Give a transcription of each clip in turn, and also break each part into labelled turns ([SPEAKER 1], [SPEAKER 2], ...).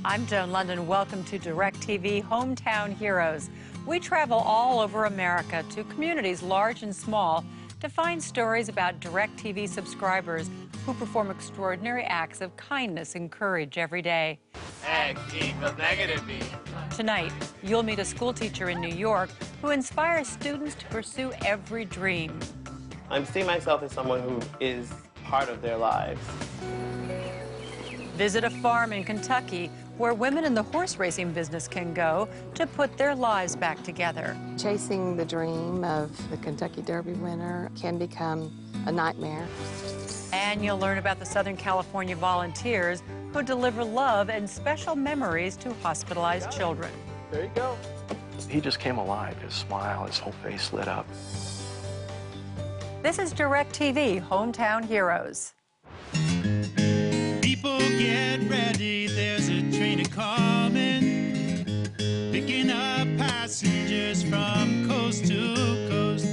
[SPEAKER 1] I'm Joan Lunden. Welcome to DirecTV Hometown Heroes. We travel all over America to communities large and small to find stories about DirecTV subscribers who perform extraordinary acts of kindness and courage every day.
[SPEAKER 2] X equals negative B.
[SPEAKER 1] Tonight, you'll meet a school teacher in New York who inspires students to pursue every dream.
[SPEAKER 2] I'm seeing myself as someone who is part of their lives.
[SPEAKER 1] Visit a farm in Kentucky where women in the horse racing business can go to put their lives back together.
[SPEAKER 3] Chasing the dream of the Kentucky Derby winner can become a nightmare.
[SPEAKER 1] And you'll learn about the Southern California volunteers who deliver love and special memories to hospitalized children.
[SPEAKER 2] There you go.
[SPEAKER 4] He just came alive. His smile, his whole face lit up.
[SPEAKER 1] This is DirecTV Hometown Heroes.
[SPEAKER 5] People get ready, there's a train a-coming, picking up passengers from coast to coast.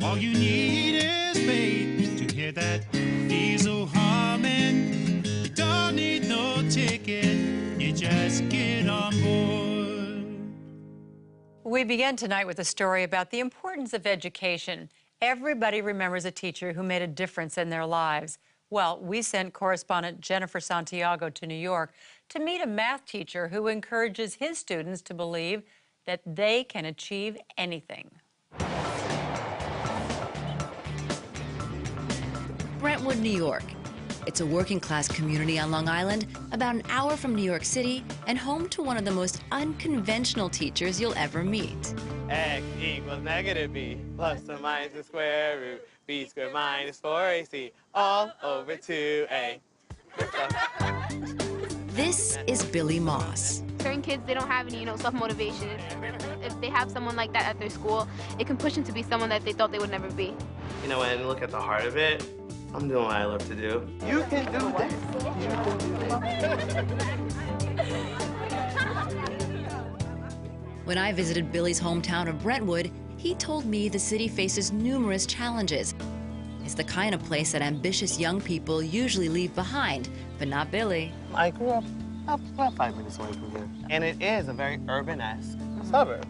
[SPEAKER 5] All you need is faith to hear that diesel humming. You don't need no ticket, you just get on board.
[SPEAKER 1] We begin tonight with a story about the importance of education. Everybody remembers a teacher who made a difference in their lives. Well, we sent correspondent Jennifer Santiago to New York to meet a math teacher who encourages his students to believe that they can achieve anything.
[SPEAKER 6] Brentwood, New York. It's a working-class community on Long Island, about an hour from New York City, and home to one of the most unconventional teachers you'll ever meet.
[SPEAKER 2] X equals negative B, plus or minus the square root, B squared minus 4AC, all over 2A.
[SPEAKER 6] This is Billy Moss.
[SPEAKER 7] Certain kids, they don't have any, self-motivation. If they have someone like that at their school, it can push them to be someone that they thought they would never be.
[SPEAKER 2] You know, when I look at the heart of it, I'm doing what I love to do. You can do this. You can do this.
[SPEAKER 6] When I visited Billy's hometown of Brentwood, he told me the city faces numerous challenges. It's the kind of place that ambitious young people usually leave behind, but not Billy.
[SPEAKER 2] I grew up about 5 minutes away from here. And it is a very urban-esque suburb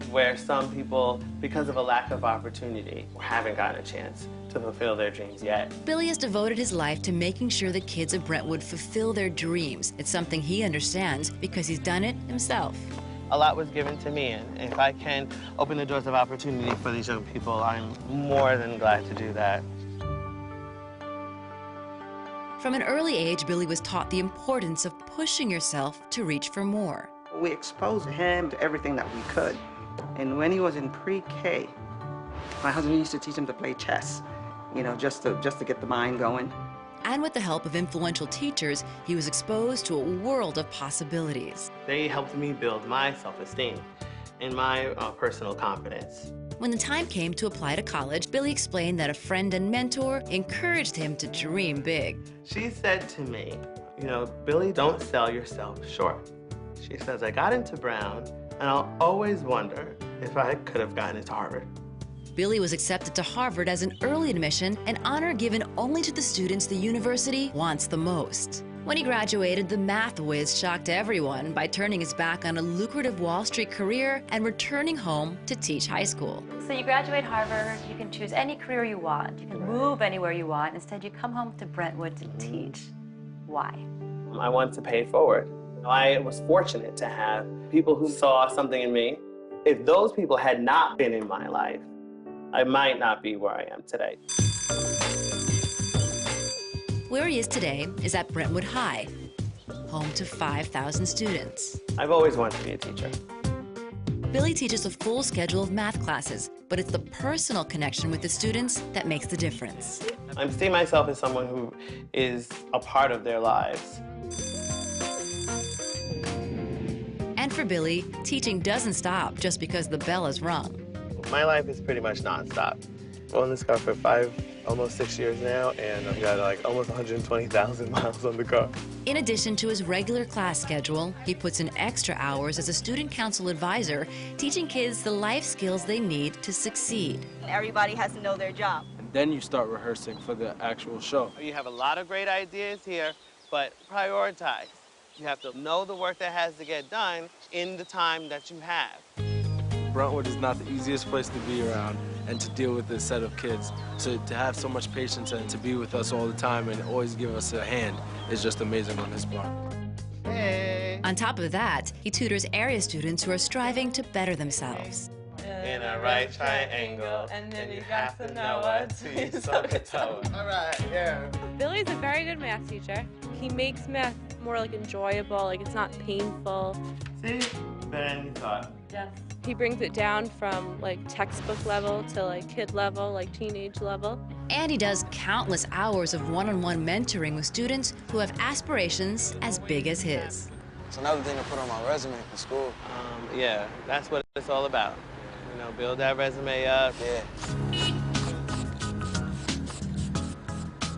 [SPEAKER 2] where some people, because of a lack of opportunity, haven't gotten a chance to fulfill their dreams yet.
[SPEAKER 6] Billy has devoted his life to making sure the kids of Brentwood fulfill their dreams. It's something he understands because he's done it himself.
[SPEAKER 2] A lot was given to me, and if I can open the doors of opportunity for these young people, I'm more than glad to do that.
[SPEAKER 6] From an early age, Billy was taught the importance of pushing yourself to reach for more.
[SPEAKER 8] We exposed him to everything that we could. And when he was in pre-K, my husband used to teach him to play chess, just to get the mind going.
[SPEAKER 6] And with the help of influential teachers, he was exposed to a world of possibilities.
[SPEAKER 2] They helped me build my self-esteem and my personal confidence.
[SPEAKER 6] When the time came to apply to college, Billy explained that a friend and mentor encouraged him to dream big.
[SPEAKER 2] She said to me, Billy, don't sell yourself short. She says, I got into Brown, and I'll always wonder if I could have gotten into Harvard.
[SPEAKER 6] Billy was accepted to Harvard as an early admission, an honor given only to the students the university wants the most. When he graduated, the math whiz shocked everyone by turning his back on a lucrative Wall Street career and returning home to teach high school.
[SPEAKER 9] So you graduate Harvard, you can choose any career you want, you can move anywhere you want. Instead, you come home to Brentwood to teach. Why?
[SPEAKER 2] I wanted to pay it forward. I was fortunate to have people who saw something in me. If those people had not been in my life, I might not be where I am today.
[SPEAKER 6] Where he is today is at Brentwood High, home to 5,000 students.
[SPEAKER 2] I've always wanted to be a teacher.
[SPEAKER 6] Billy teaches a full schedule of math classes, but it's the personal connection with the students that makes the difference.
[SPEAKER 2] I'm seeing myself as someone who is a part of their lives.
[SPEAKER 6] And for Billy, teaching doesn't stop just because the bell is rung.
[SPEAKER 2] My life is pretty much nonstop. I've owned this car for almost 6 years now, and I've got almost 120,000 miles on the car.
[SPEAKER 6] In addition to his regular class schedule, he puts in extra hours as a student council advisor, teaching kids the life skills they need to succeed.
[SPEAKER 10] Everybody has to know their job.
[SPEAKER 11] And then you start rehearsing for the actual show.
[SPEAKER 2] You have a lot of great ideas here, but prioritize. You have to know the work that has to get done in the time that you have.
[SPEAKER 11] Brentwood is not the easiest place to be around and to deal with this set of kids. So to have so much patience and to be with us all the time and always give us a hand is just amazing on his part.
[SPEAKER 2] Hey.
[SPEAKER 6] On top of that, he tutors area students who are striving to better themselves.
[SPEAKER 2] In a right triangle, and then you have to know what to SOHCAHTOA. All right, yeah.
[SPEAKER 12] Billy's a very good math teacher. He makes math more like enjoyable, like it's not painful.
[SPEAKER 2] See? Better than you thought.
[SPEAKER 9] Yes.
[SPEAKER 12] He brings it down from like textbook level to like kid level, like teenage level.
[SPEAKER 6] And he does countless hours of one-on-one mentoring with students who have aspirations as big as his.
[SPEAKER 13] It's another thing to put on my resume for school.
[SPEAKER 2] Yeah, that's what it's all about. You know, build that resume up.
[SPEAKER 13] Yeah.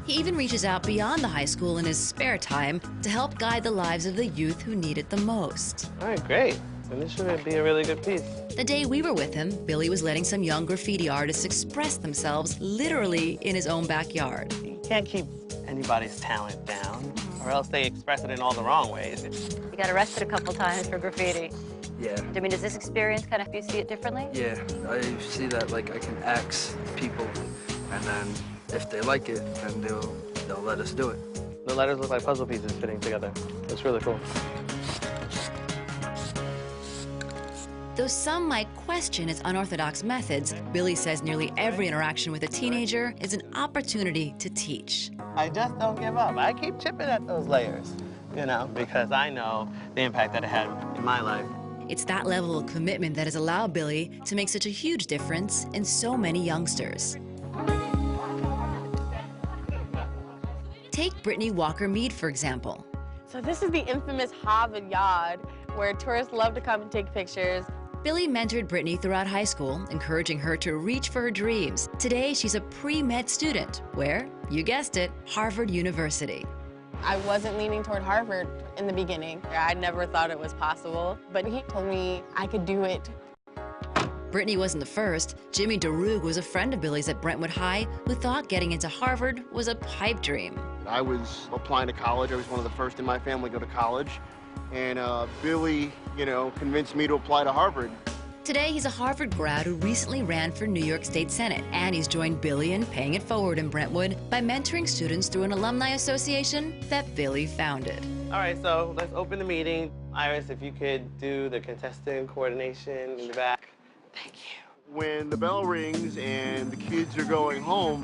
[SPEAKER 6] He even reaches out beyond the high school in his spare time to help guide the lives of the youth who need it the most.
[SPEAKER 2] All right, great. And this should be a really good piece.
[SPEAKER 6] The day we were with him, Billy was letting some young graffiti artists express themselves literally in his own backyard.
[SPEAKER 2] You can't keep anybody's talent down, or else they express it in all the wrong ways.
[SPEAKER 9] You got arrested a couple times for graffiti.
[SPEAKER 14] Yeah.
[SPEAKER 9] I mean, does this experience kind of, you see it differently?
[SPEAKER 14] Yeah, I see that like I can ask people, and then if they like it, then they'll let us do it.
[SPEAKER 2] The letters look like puzzle pieces fitting together. It's really cool.
[SPEAKER 6] Though some might question his unorthodox methods, Billy says nearly every interaction with a teenager is an opportunity to teach.
[SPEAKER 2] I just don't give up. I keep chipping at those layers, you know, because I know the impact that it had in my life.
[SPEAKER 6] It's that level of commitment that has allowed Billy to make such a huge difference in so many youngsters. Take Brittany Walker-Mead, for example.
[SPEAKER 12] So this is the infamous Harvard Yard, where tourists love to come and take pictures.
[SPEAKER 6] Billy mentored Brittany throughout high school, encouraging her to reach for her dreams. Today, she's a pre-med student where, you guessed it, Harvard University.
[SPEAKER 12] I wasn't leaning toward Harvard in the beginning. I never thought it was possible, but he told me I could do it.
[SPEAKER 6] Brittany wasn't the first. Jimmy DeRoog was a friend of Billy's at Brentwood High who thought getting into Harvard was a pipe dream.
[SPEAKER 15] I was applying to college. I was one of the first in my family to go to college. And Billy, convinced me to apply to Harvard.
[SPEAKER 6] Today, he's a Harvard grad who recently ran for New York State Senate, and he's joined Billy in paying it forward in Brentwood by mentoring students through an alumni association that Billy founded.
[SPEAKER 2] All right, so let's open the meeting. Iris, if you could do the contestant coordination in the back. Thank you.
[SPEAKER 15] When the bell rings and the kids are going home,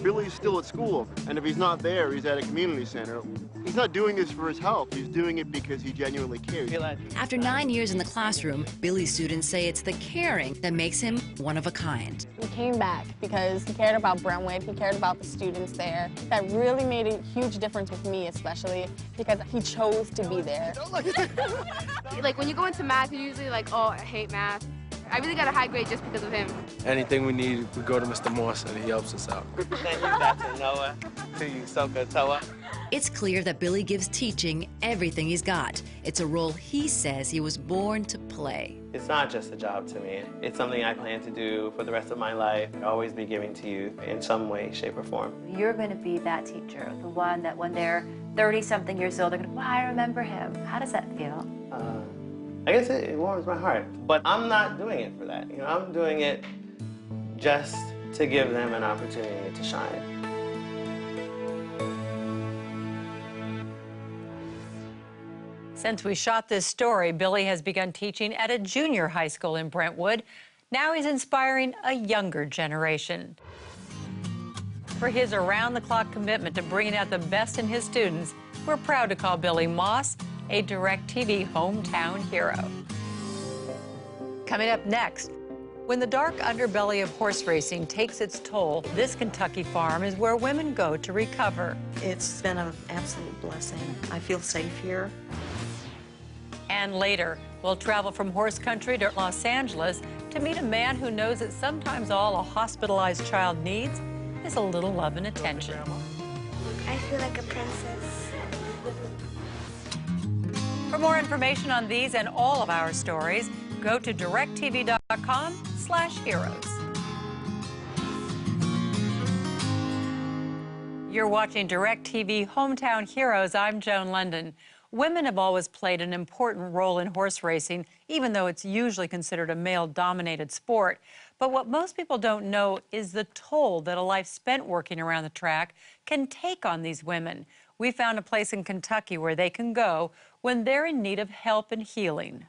[SPEAKER 15] Billy's still at school. And if he's not there, he's at a community center. He's not doing this for his health. He's doing it because he genuinely cares.
[SPEAKER 6] After 9 years in the classroom, Billy's students say it's the caring that makes him one of a kind.
[SPEAKER 12] He came back because he cared about Brentwood, he cared about the students there. That really made a huge difference with me, especially because he chose to be there.
[SPEAKER 7] Like when you go into math, you're usually like, oh, I hate math. I really got a high grade just because of him.
[SPEAKER 11] Anything we need, we go to Mr. Morse and he helps us out.
[SPEAKER 2] Thank you, Dr. Noah, to you, SOHCAHTOA.
[SPEAKER 6] It's clear that Billy gives teaching everything he's got. It's a role he says he was born to play.
[SPEAKER 2] It's not just a job to me. It's something I plan to do for the rest of my life, always be giving to youth in some way, shape, or form.
[SPEAKER 9] You're going to be that teacher, the one that when they're 30-something years old, they're going to, wow, I remember him. How does that feel?
[SPEAKER 2] I guess it warms my heart, but I'm not doing it for that. I'm doing it just to give them an opportunity to shine.
[SPEAKER 1] Since we shot this story, Billy has begun teaching at a junior high school in Brentwood. Now he's inspiring a younger generation. For his around-the-clock commitment to bringing out the best in his students, we're proud to call Billy Moss a DirecTV hometown hero. Coming up next, when the dark underbelly of horse racing takes its toll, this Kentucky farm is where women go to recover.
[SPEAKER 16] It's been an absolute blessing. I feel safe here.
[SPEAKER 1] And later, we'll travel from horse country to Los Angeles to meet a man who knows that sometimes all a hospitalized child needs is a little love and attention.
[SPEAKER 17] I feel like a princess.
[SPEAKER 1] For more information on these and all of our stories, go to directv.com/heroes. You're watching DirecTV Hometown Heroes. I'm Joan Lunden. Women have always played an important role in horse racing, even though it's usually considered a male-dominated sport. But what most people don't know is the toll that a life spent working around the track can take on these women. We found a place in Kentucky where they can go when they're in need of help and healing.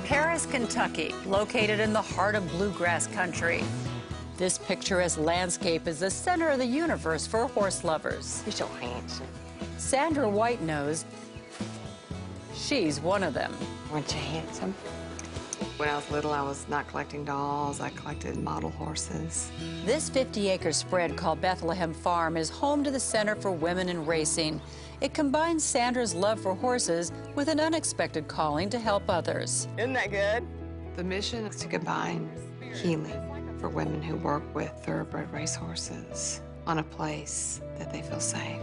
[SPEAKER 1] Paris, Kentucky, located in the heart of bluegrass country. This picturesque landscape is the center of the universe for horse lovers.
[SPEAKER 3] You're so handsome.
[SPEAKER 1] Sandra Whitenose, she's one of them.
[SPEAKER 3] Weren't you handsome? When I was little, I was not collecting dolls. I collected model horses.
[SPEAKER 1] This 50-acre spread called Bethlehem Farm is home to the Center for Women in Racing. It combines Sandra's love for horses with an unexpected calling to help others.
[SPEAKER 3] Isn't that good? The mission is to combine healing for women who work with thoroughbred racehorses on a place that they feel safe.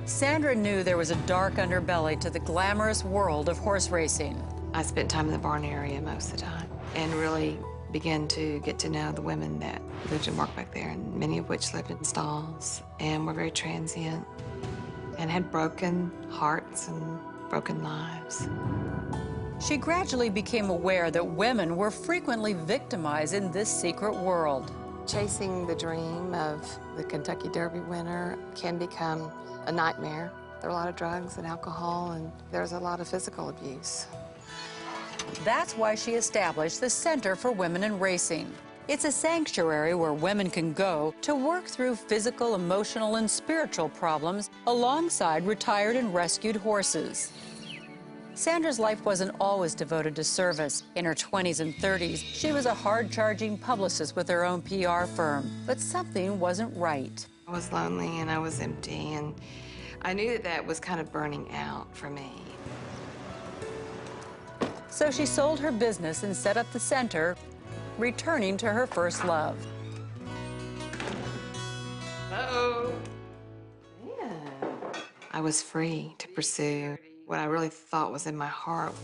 [SPEAKER 1] Sandra knew there was a dark underbelly to the glamorous world of horse racing.
[SPEAKER 3] I spent time in the barn area most of the time and really began to get to know the women that lived and worked back there, and many of which lived in stalls and were very transient and had broken hearts and broken lives.
[SPEAKER 1] She gradually became aware that women were frequently victimized in this secret world.
[SPEAKER 3] Chasing the dream of the Kentucky Derby winner can become a nightmare. There are a lot of drugs and alcohol, and there's a lot of physical abuse.
[SPEAKER 1] That's why she established the Center for Women in Racing. It's a sanctuary where women can go to work through physical, emotional, and spiritual problems alongside retired and rescued horses. Sandra's life wasn't always devoted to service. In her 20s and 30s, she was a hard-charging publicist with her own PR firm. But something wasn't right.
[SPEAKER 3] I was lonely and I was empty, and I knew that that was kind of burning out for me.
[SPEAKER 1] So she sold her business and set up the center, returning to her first love.
[SPEAKER 3] Uh-oh. Yeah. I was free to pursue what I really thought was in my heart.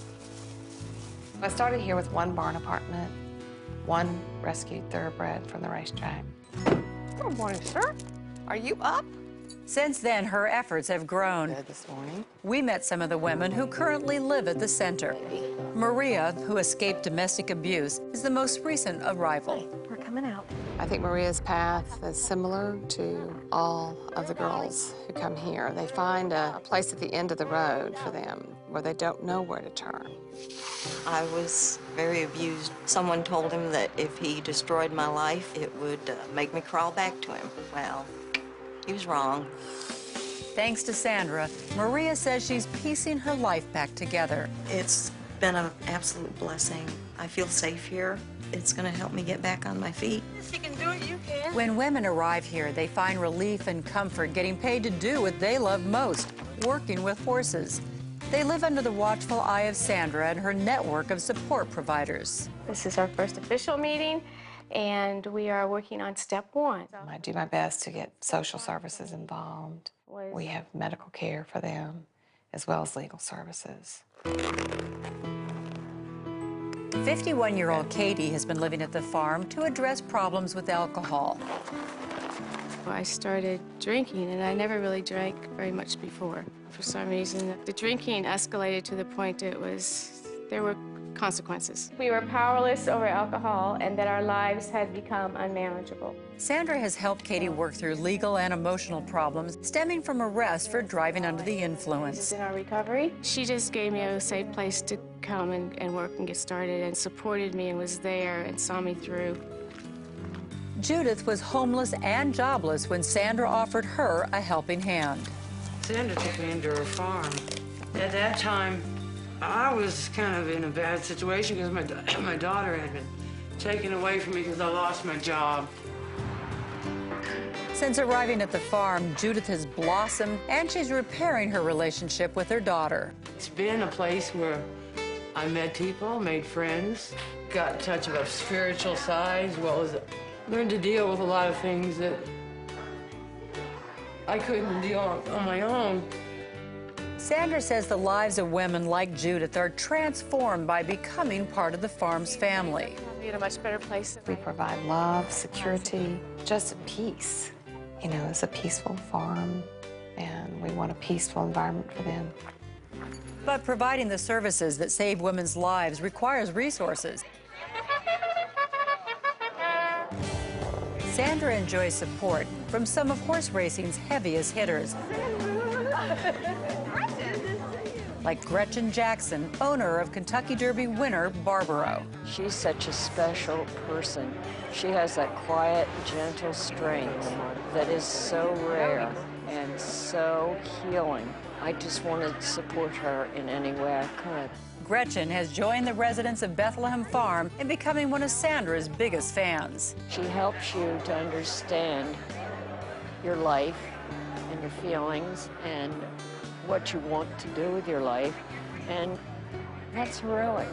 [SPEAKER 3] I started here with one barn apartment, one rescued thoroughbred from the racetrack. Good morning, sir. Are you up?
[SPEAKER 1] Since then, her efforts have grown.
[SPEAKER 3] Good this morning.
[SPEAKER 1] We met some of the women who currently live at the center. Maria, who escaped domestic abuse, is the most recent arrival.
[SPEAKER 3] We're coming out. I think Maria's path is similar to all of the girls who come here. They find a place at the end of the road for them where they don't know where to turn.
[SPEAKER 16] I was very abused. Someone told him that if he destroyed my life, it would make me crawl back to him. Well, he was wrong.
[SPEAKER 1] Thanks to Sandra, Maria says she's piecing her life back together.
[SPEAKER 16] It's been an absolute blessing. I feel safe here. It's going to help me get back on my feet.
[SPEAKER 3] If you can do it, you can.
[SPEAKER 1] When women arrive here, they find relief and comfort getting paid to do what they love most, working with horses. They live under the watchful eye of Sandra and her network of support providers.
[SPEAKER 18] This is our first official meeting, and we are working on step one.
[SPEAKER 3] I do my best to get social services involved. We have medical care for them, as well as legal services.
[SPEAKER 1] 51-year-old Katie has been living at the farm to address problems with alcohol.
[SPEAKER 18] I started drinking, and I never really drank very much before. For some reason, the drinking escalated to the point there were consequences. We were powerless over alcohol, and that our lives had become unmanageable.
[SPEAKER 1] Sandra has helped Katie work through legal and emotional problems stemming from arrest for driving under the influence.
[SPEAKER 18] In our recovery, she just gave me a safe place to come and work and get started, and supported me and was there and saw me through.
[SPEAKER 1] Judith was homeless and jobless when Sandra offered her a helping hand.
[SPEAKER 19] Sandra took me into her farm. At that time, I was kind of in a bad situation because my daughter had been taken away from me because I lost my job.
[SPEAKER 1] Since arriving at the farm, Judith has blossomed and she's repairing her relationship with her daughter.
[SPEAKER 19] It's been a place where I met people, made friends, got a touch of a spiritual side, as well as learned to deal with a lot of things that I couldn't deal on my own.
[SPEAKER 1] Sandra says the lives of women like Judith are transformed by becoming part of the farm's family.
[SPEAKER 18] I'll be in a much better place.
[SPEAKER 3] We provide love, security, just peace. You know, it's a peaceful farm, and we want a peaceful environment for them.
[SPEAKER 1] But providing the services that save women's lives requires resources. Sandra enjoys support from some of horse racing's heaviest hitters, like Gretchen Jackson, owner of Kentucky Derby winner Barbaro.
[SPEAKER 20] She's such a special person. She has that quiet, gentle strength that is so rare and so healing. I just want to support her in any way I could.
[SPEAKER 1] Gretchen has joined the residents of Bethlehem Farm in becoming one of Sandra's biggest fans.
[SPEAKER 20] She helps you to understand your life and your feelings and what you want to do with your life, and that's heroic.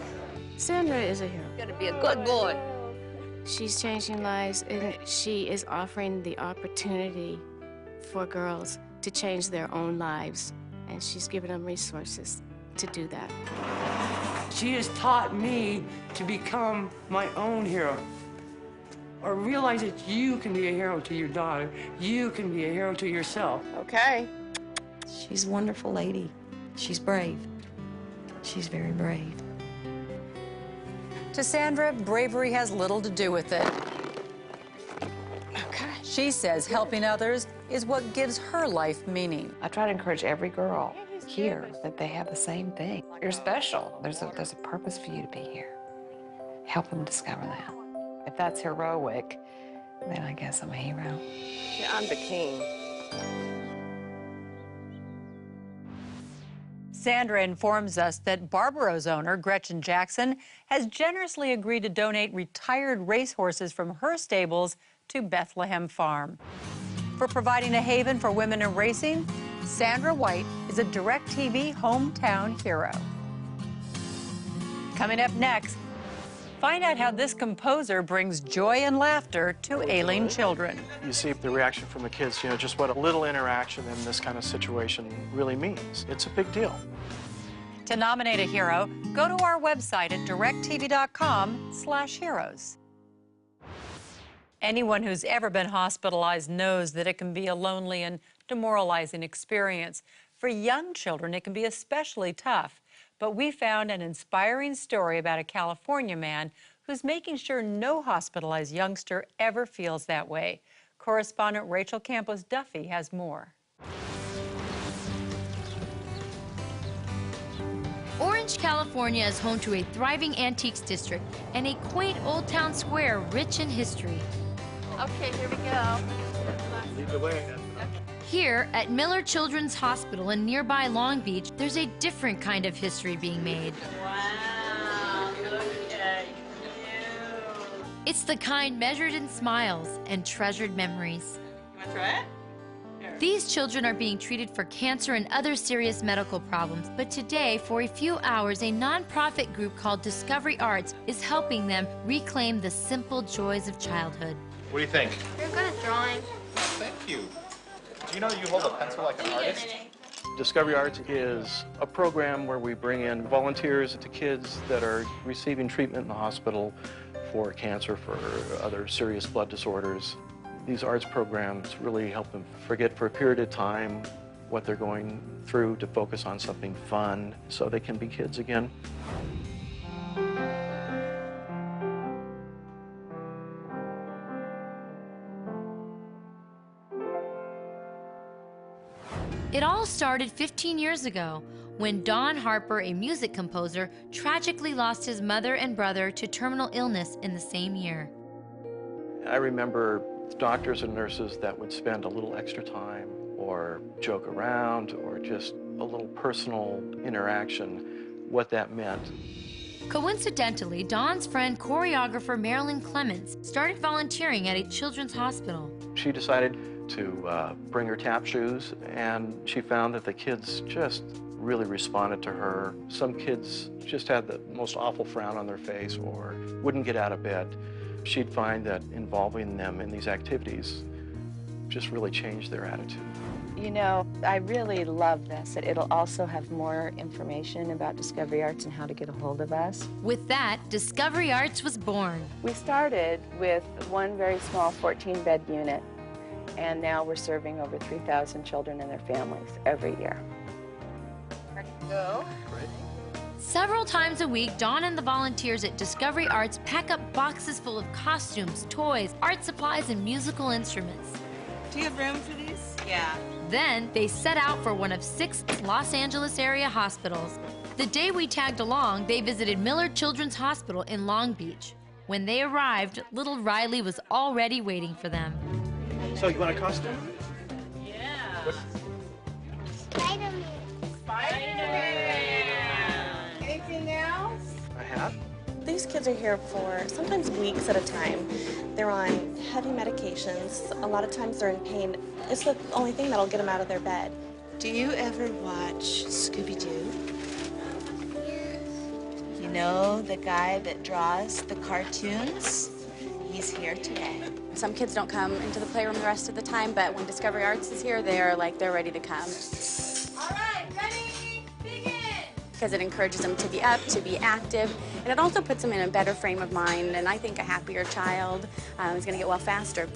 [SPEAKER 18] Sandra is a hero.
[SPEAKER 20] You're gonna be a good boy.
[SPEAKER 18] She's changing lives, and she is offering the opportunity for girls to change their own lives, and she's giving them resources to do that.
[SPEAKER 19] She has taught me to become my own hero, or realize that you can be a hero to your daughter. You can be a hero to yourself.
[SPEAKER 3] Okay.
[SPEAKER 16] She's a wonderful lady. She's brave. She's very brave.
[SPEAKER 1] To Sandra, bravery has little to do with it.
[SPEAKER 3] Okay.
[SPEAKER 1] She says helping others is what gives her life meaning.
[SPEAKER 3] I try to encourage every girl here that they have the same thing. You're special. There's a purpose for you to be here. Help them discover that. If that's heroic, then I guess I'm a hero.
[SPEAKER 12] Yeah, I'm the king.
[SPEAKER 1] Sandra informs us that Barbaro's owner, Gretchen Jackson, has generously agreed to donate retired racehorses from her stables to Bethlehem Farm. For providing a haven for women in racing, Sandra White is a DirecTV hometown hero. Coming up next, find out how this composer brings joy and laughter to ailing children.
[SPEAKER 4] You see the reaction from the kids, you know, just what a little interaction in this kind of situation really means. It's a big deal.
[SPEAKER 1] To nominate a hero, go to our website at directv.com/heroes. Anyone who's ever been hospitalized knows that it can be a lonely and demoralizing experience. For young children, it can be especially tough. But we found an inspiring story about a California man who's making sure no hospitalized youngster ever feels that way. Correspondent Rachel Campos Duffy has more.
[SPEAKER 21] Orange, California is home to a thriving antiques district and a quaint old town square rich in history.
[SPEAKER 7] Okay, here we go.
[SPEAKER 15] Lead the way.
[SPEAKER 21] Here at Miller Children's Hospital in nearby Long Beach, there's a different kind of history being made.
[SPEAKER 10] Wow, look at you.
[SPEAKER 21] It's the kind measured in smiles and treasured memories.
[SPEAKER 10] You want to try it? Here.
[SPEAKER 21] These children are being treated for cancer and other serious medical problems, but today, for a few hours, a nonprofit group called Discovery Arts is helping them reclaim the simple joys of childhood.
[SPEAKER 22] What do you think?
[SPEAKER 7] You're good at drawing.
[SPEAKER 22] Thank you. Do you know you hold a pencil like an artist?
[SPEAKER 4] Discovery Arts is a program where we bring in volunteers to kids that are receiving treatment in the hospital for cancer, for other serious blood disorders. These arts programs really help them forget for a period of time what they're going through to focus on something fun so they can be kids again.
[SPEAKER 21] It all started 15 years ago when Don Harper, a music composer, tragically lost his mother and brother to terminal illness in the same year.
[SPEAKER 4] I remember doctors and nurses that would spend a little extra time or joke around or just a little personal interaction, what that meant.
[SPEAKER 21] Coincidentally, Don's friend, choreographer Marilyn Clements, started volunteering at a children's hospital.
[SPEAKER 4] She decided to bring her tap shoes, and she found that the kids just really responded to her. Some kids just had the most awful frown on their face or wouldn't get out of bed. She'd find that involving them in these activities just really changed their attitude.
[SPEAKER 23] You know, I really love this. It'll also have more information about Discovery Arts and how to get a hold of us.
[SPEAKER 21] With that, Discovery Arts was born.
[SPEAKER 23] We started with one very small 14-bed unit, And now we're serving over 3,000 children and their families every year.
[SPEAKER 3] Ready to go?
[SPEAKER 21] Several times a week, Dawn and the volunteers at Discovery Arts pack up boxes full of costumes, toys, art supplies, and musical instruments.
[SPEAKER 10] Do you have room for these? Yeah.
[SPEAKER 21] Then they set out for one of 6 Los Angeles area hospitals. The day we tagged along, they visited Miller Children's Hospital in Long Beach. When they arrived, little Riley was already waiting for them.
[SPEAKER 4] So you want a costume?
[SPEAKER 10] Yeah.
[SPEAKER 17] Spider-Man.
[SPEAKER 10] Spider-Man.
[SPEAKER 12] Anything else?
[SPEAKER 4] A hat?
[SPEAKER 5] These kids are here for sometimes weeks at a time. They're on heavy medications. A lot of times they're in pain. It's the only thing that'll get them out of their bed.
[SPEAKER 10] Do you ever watch Scooby-Doo? You know the guy that draws the cartoons? He's here today.
[SPEAKER 12] Some kids don't come into the playroom the rest of the time, but when Discovery Arts is here, they're ready to come.
[SPEAKER 10] All right, ready, begin!
[SPEAKER 12] Because it encourages them to be up, to be active, and it also puts them in a better frame of mind, and I think a happier child is going to get well faster.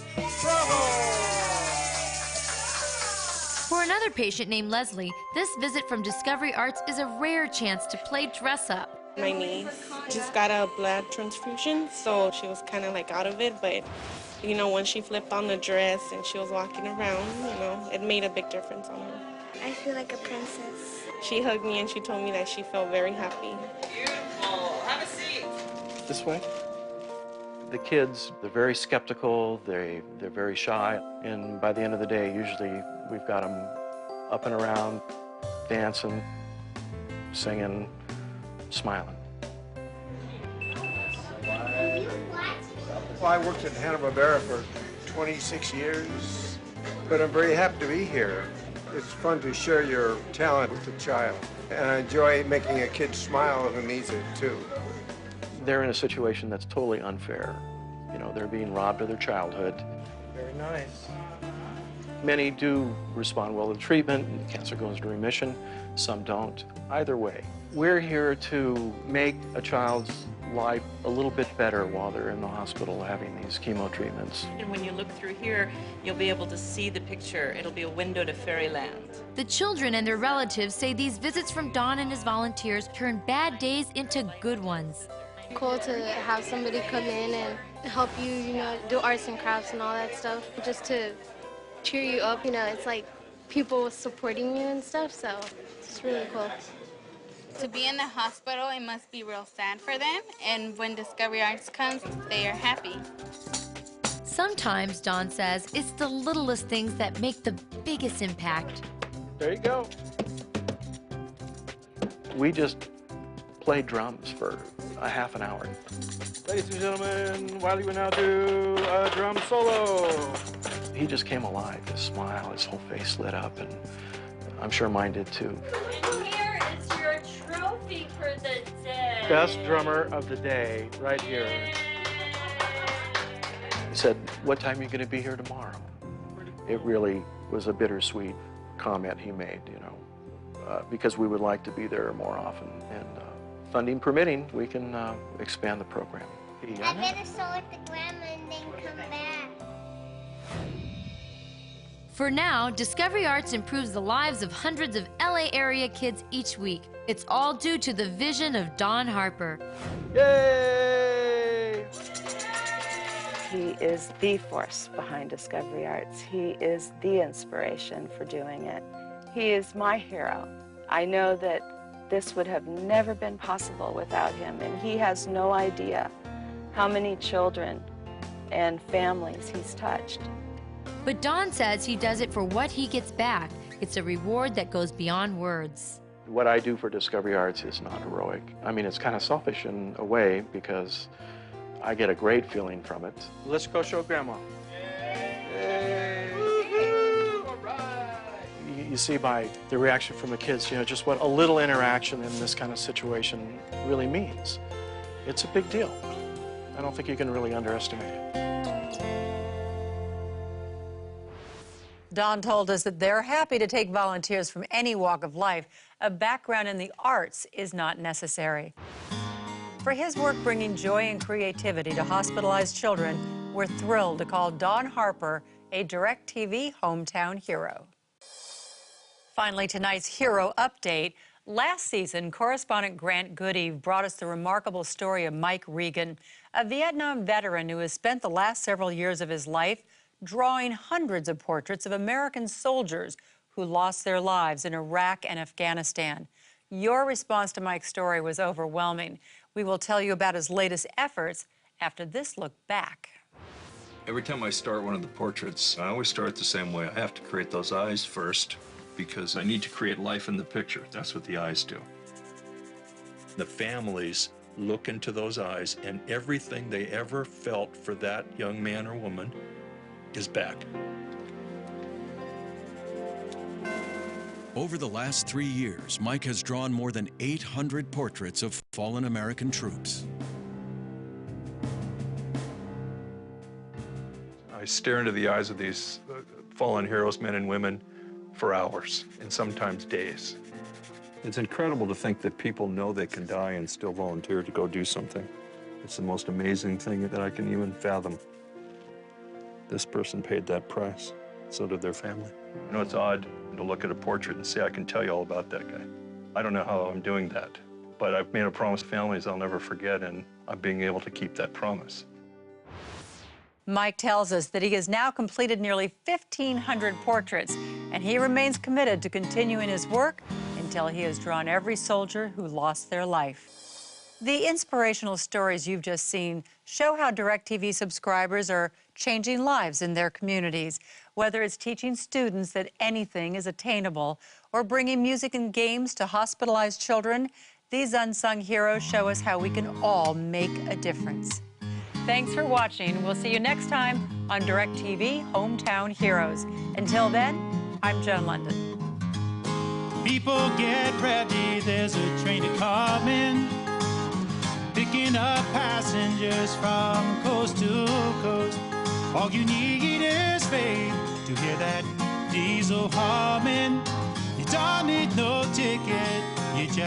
[SPEAKER 21] For another patient named Leslie, this visit from Discovery Arts is a rare chance to play dress up.
[SPEAKER 8] My niece just got a blood transfusion, so she was kind of out of it, but you know, when she flipped on the dress and she was walking around, you know, it made a big difference on her.
[SPEAKER 17] I feel like a princess.
[SPEAKER 8] She hugged me and she told me that she felt very happy.
[SPEAKER 10] Beautiful. Have a seat.
[SPEAKER 4] This way. The kids, they're very skeptical, they're very shy, and by the end of the day, usually we've got them up and around, dancing, singing, smiling.
[SPEAKER 13] Well, I worked at Hanna-Barbera for 26 years, but I'm very happy to be here. It's fun to share your talent with a child, and I enjoy making a kid smile who needs it, too.
[SPEAKER 4] They're in a situation that's totally unfair. You know, they're being robbed of their childhood.
[SPEAKER 13] Very nice.
[SPEAKER 4] Many do respond well to the treatment, and the cancer goes into remission. Some don't. Either way, we're here to make a child's life a little bit better while they're in the hospital having these chemo treatments.
[SPEAKER 10] And when you look through here, you'll be able to see the picture. It'll be a window to fairyland.
[SPEAKER 21] The children and their relatives say these visits from Don and his volunteers turn bad days into good ones.
[SPEAKER 24] Cool to have somebody come in and help you, you know, do arts and crafts and all that stuff, just to cheer you up, you know, it's like people supporting you and stuff, so it's really cool.
[SPEAKER 25] To be in the hospital, it must be real sad for them, and when Discovery Arts comes, they are happy.
[SPEAKER 21] Sometimes, Don says, it's the littlest things that make the biggest impact.
[SPEAKER 4] There you go. We just played drums for a half an hour. Ladies and gentlemen, Wiley will now do a drum solo. He just came alive, his smile, his whole face lit up, and I'm sure mine did too.
[SPEAKER 10] And here is your trophy for the day.
[SPEAKER 4] Best drummer of the day, right here. He said, "What time are you going to be here tomorrow?" It really was a bittersweet comment he made, you know, because we would like to be there more often. And funding permitting, we can expand the program.
[SPEAKER 17] I better sew with the grandma and then come back.
[SPEAKER 21] For now, Discovery Arts improves the lives of hundreds of LA area kids each week. It's all due to the vision of Don Harper.
[SPEAKER 4] Yay!
[SPEAKER 23] He is the force behind Discovery Arts. He is the inspiration for doing it. He is my hero. I know that this would have never been possible without him, and he has no idea how many children and families he's touched.
[SPEAKER 21] But Don says he does it for what he gets back. It's a reward that goes beyond words.
[SPEAKER 4] What I do for Discovery Arts is not heroic. I mean, it's kind of selfish in a way because I get a great feeling from it. Let's go show Grandma. Yay. You see by the reaction from the kids, you know, just what a little interaction in this kind of situation really means. It's a big deal. I don't think you can really underestimate it.
[SPEAKER 1] Don told us that they're happy to take volunteers from any walk of life. A background in the arts is not necessary. For his work bringing joy and creativity to hospitalized children, we're thrilled to call Don Harper a DirecTV hometown hero. Finally, tonight's Hero Update. Last season, correspondent Grant Goody brought us the remarkable story of Mike Regan, a Vietnam veteran who has spent the last several years of his life drawing hundreds of portraits of American soldiers who lost their lives in Iraq and Afghanistan. Your response to Mike's story was overwhelming. We will tell you about his latest efforts after this look back.
[SPEAKER 2] Every time I start one of the portraits, I always start the same way. I have to create those eyes first because I need to create life in the picture. That's what the eyes do. The families look into those eyes, and everything they ever felt for that young man or woman is back.
[SPEAKER 6] Over the last 3 years, Mike has drawn more than 800 portraits of fallen American troops.
[SPEAKER 2] I stare into the eyes of these fallen heroes, men and women, for hours and sometimes days. It's incredible to think that people know they can die and still volunteer to go do something. It's the most amazing thing that I can even fathom. This person paid that price. So did their family. You know, it's odd to look at a portrait and say, I can tell you all about that guy. I don't know how I'm doing that, but I've made a promise to families I'll never forget, and I'm being able to keep that promise.
[SPEAKER 1] Mike tells us that he has now completed nearly 1,500 portraits, and he remains committed to continuing his work until he has drawn every soldier who lost their life. The inspirational stories you've just seen show how DirecTV subscribers are changing lives in their communities, whether it's teaching students that anything is attainable or bringing music and games to hospitalized children. These unsung heroes show us how we can all make a difference. Thanks for watching. We'll see you next time on DirecTV Hometown Heroes. Until then, I'm Joan Lunden.
[SPEAKER 9] People get ready, there's a train coming, picking up passengers from coast to coast. All you need is faith to hear that diesel humming. You don't need no ticket, you just